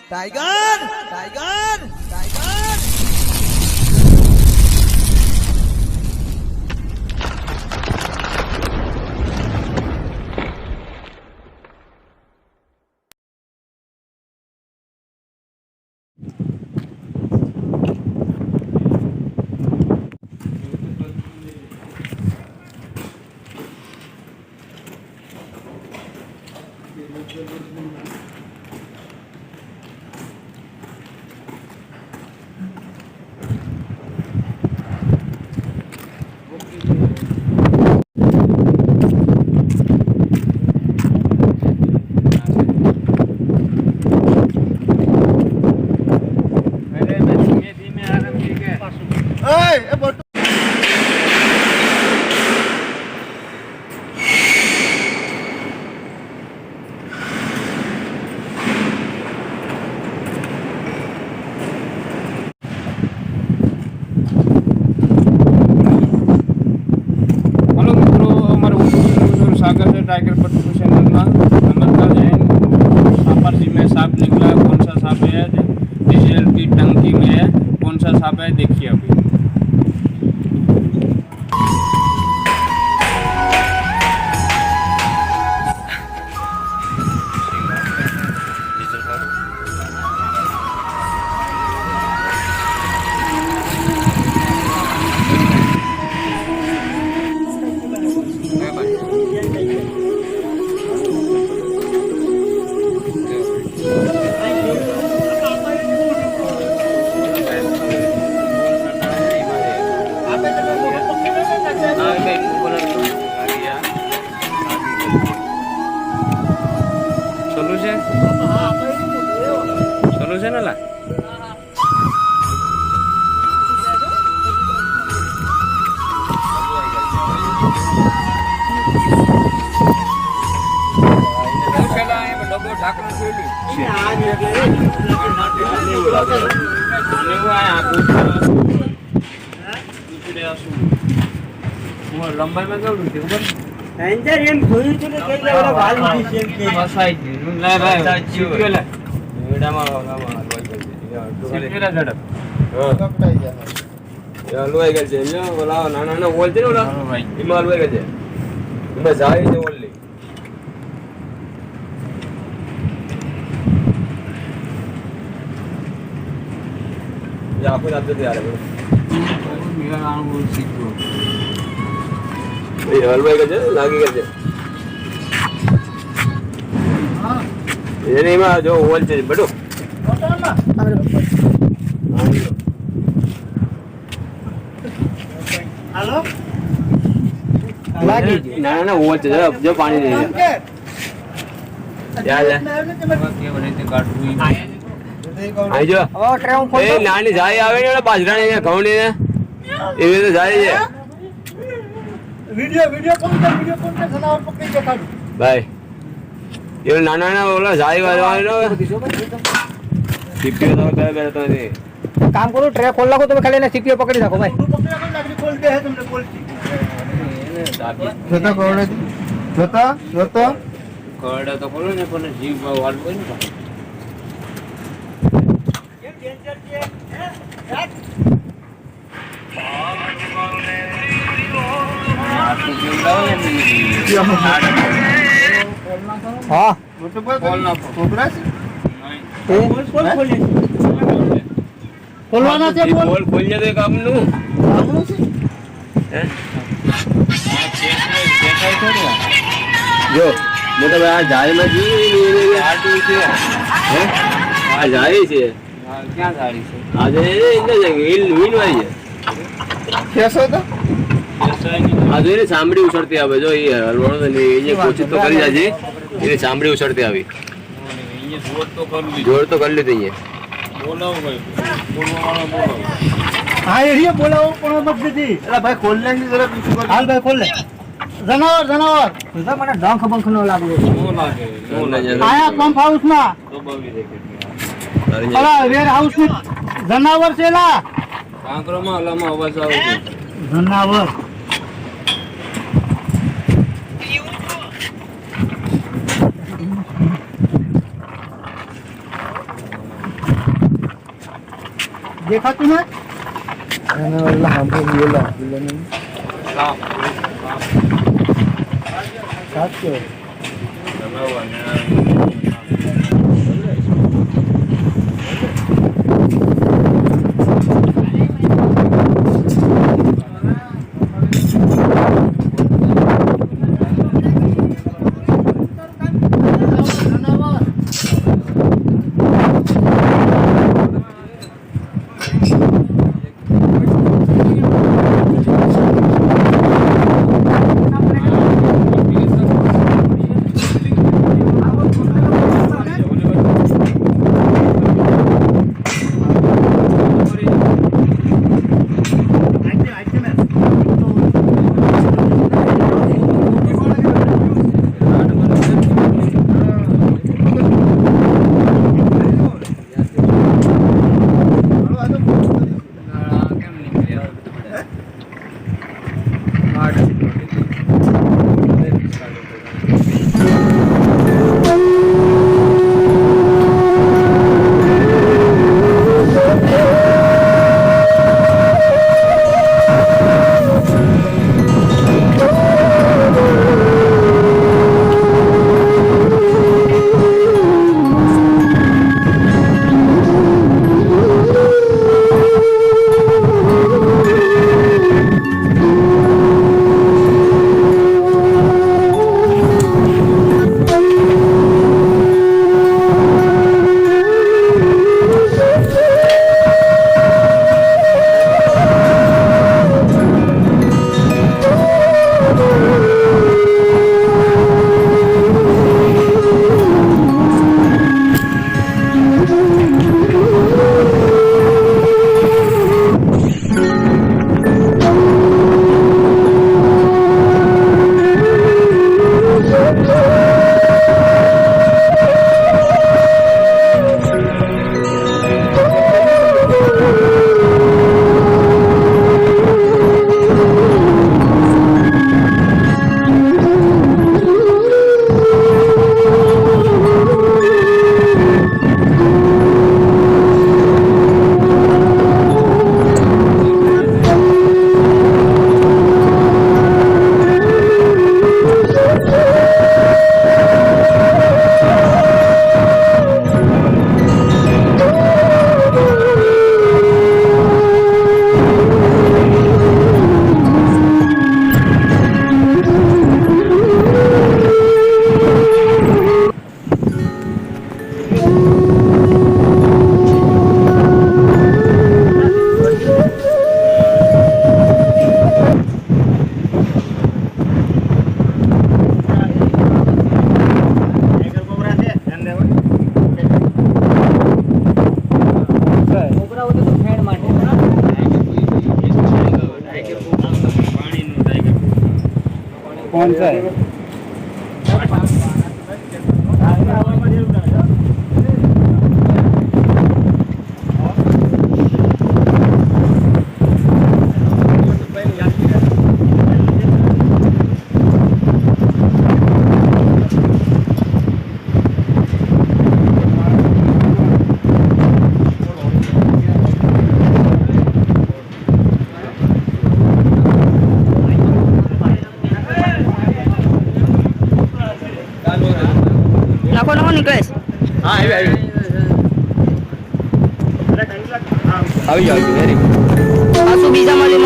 Tiger tiger tiger tiger बटुक channel में नमस्कार जैन। सापर जी में सांप निकला है, कौन सा सांप है? डीजल की टंकी में है, कौन सा सांप है देखिए अभी। सोल्यूशन है ला लंबाई में एंजर एम જોયું છે કે કઈ લેવલ ભાલ છે કે ફસાઈ ગયું લે ભાઈ ચીક્યો લે એડામાં સીધેલા ઝડપ પકડાઈ ગયા યા લોઈ ગલ છે યો ઓલા નાના નાના ઓલ છે ને ઓલા ભાઈ ઈમાં લોઈ ગલ છે ઈમાં જાય છે ઓલી યા આપો આપતે તૈયાર है मेरा नाम बोल सीखो એ હલવાઈ ગલ છે લાગી ગલ છે હા એને એમાં જો ઓલ છે બડો હાલો લાગી ના ના ઓલ છે જો પાણી દે યા લે के बने ते काटू આઈ જો ઓ ટ્રેમ ફોન એ નાની જાય આવે ને બાજરાની ને ઘઉંની ને એવી તો જાય છે વિડિયો કોણ કર જનાવર પકડી દેખાડું ભાઈ એ નાના નાના ઓલા જાય વાળવાનો સીપીઓ તો બે બે તો દે કામ કરો ટ્રે ખોલ નાખો તમે ખાલી એને સીપીઓ પકડી રાખો ભાઈ પકડી રાખો નાખી ખોલ દે હે તમને ખોલતી જોતા કોણે જોતા જોતા करड़ा तो बोलो ने पण जीव वाल कोई नहीं ये डेंजर છે હે आपको जिंदा है હા મોટો પર બોલ ના કોબરા છે બોલ ખોલી ખોલવાના છે બોલ બોલ ખોલ દે કામ નું આપણું છે હે चेक थोड़ी જો મોટા ભાઈ આ જાય માં જી आटू से હે આ જાય છે क्या गाड़ी से આજે એને હિલ હિલ વાય છે કેસો તો ऐसा ही नहीं આ જો એને સાંભળી ઉછળતી આવે જો એ હલવાણો તો નહીં એ કોશિશ તો કરી જાજે એને સાંભળી ઉછળતી આવી ये जोर तो कर ली જોર તો કરી લીધી અહીંયા बोलो भाई बोलवा वाला बोलो હા એરિયો બોલાવો પણ મત દીધી એલા ભાઈ ખોલ લે ની જરા પીછું કર હાલ ભાઈ ખોલ લે જનાવર તો મને ડંખ બંખ નો લાગુ वो लागे वो लागे આયા પંપ હાઉસ માં तो बावी देखे ઓલા વેર હાઉસ ની જનાવર છે લા કાંકરો માં અલામાં અવાજ આવે છે જનાવર દેખાતું ને એના વાળા હાંભો ગયેલા સાચો कौन सा है? નાખો નીકળે હા આવી જાવ વેરી પાછું બીજા માળે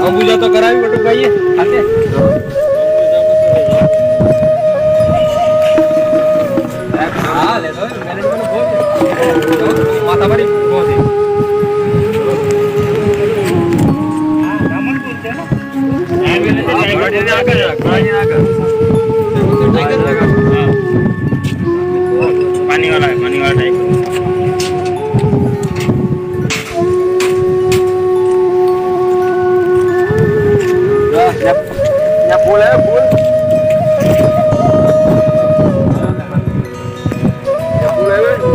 અંબુજા તો કરાવી બટુક ભાઈએ ખાતે હા લે તો મેનેજમેન્ટ બહુ માતા મારી બહુ છે पानी वाला टाइगर या फूल है फूल या फूल है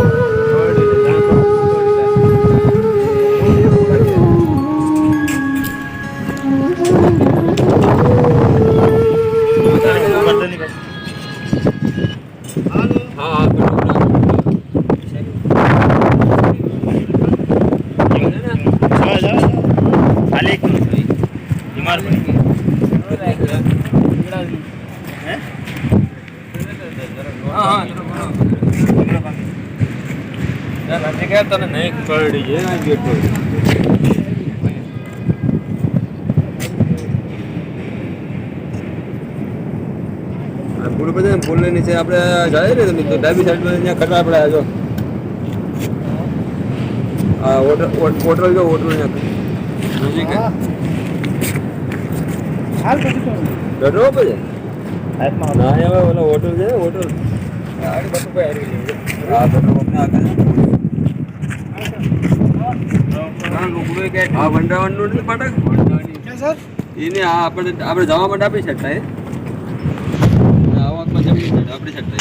તને નહીં કરડી છે ફૂલ બધા ફૂલ ની નીચે આપણે જાય ને તો ડાબી સાઈડ માં ત્યાં કટરા પડે જો આ હોટલ જો હોટલ ત્યાં નજીક હાલ પછી તો ડરો પછી હાથમાં ના હવે ઓલા હોટલ છે હોટલ આડી બધું કોઈ આવી ગયું આ બધું અમને આગળ હા વંડાવન નું નથી પાટક સર એને આપણે જવા માટે આપી શકતા હે આવકમાં જમી આપી શકતા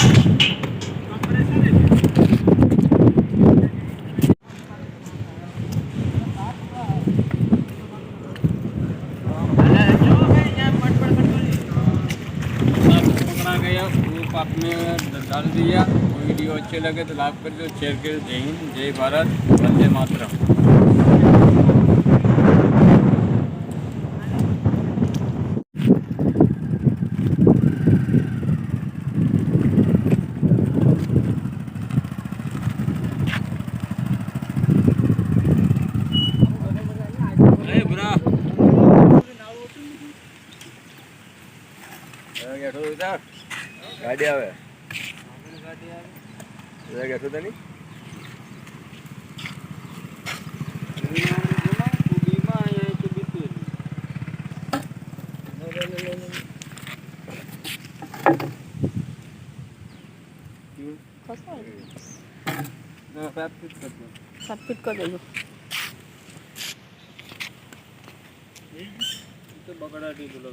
ग्रुप आपने डाल दिया वीडियो अच्छे लगे तो लाइक कर दो शेयर कर जय हिंद जय भारत वंदे मातरम ગાડી આવે બેઠો તો નહીં સાત ફીટ કરી દેજો બગડાટી બોલો